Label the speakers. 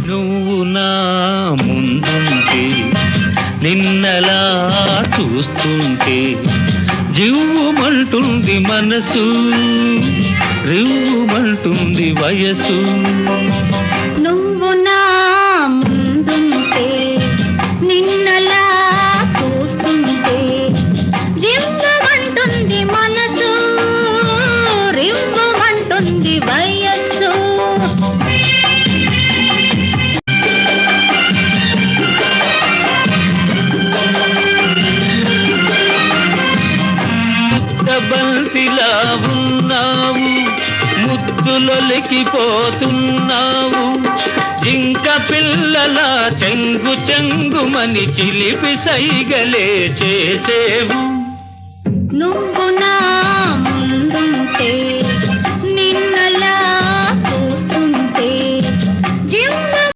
Speaker 1: నువ్వు నా ముందుంటే నిన్నలా చూస్తుంటే జివ్వుమంటుంది మనసు రివ్వుమంటుంది వయసు
Speaker 2: నువ్వు నా ముందుంటే నిన్నలా చూస్తుంటే రివ్వుమంటుంది మనసు రివ్వుమంటుంది వయస్సు
Speaker 1: బంతిలా ఉన్నావు ముద్దులొలికిపోతున్నావు జింక పిల్లల చెంగు చెంగుమని చిలిపి సైగలే చేసేవు
Speaker 2: నువ్వు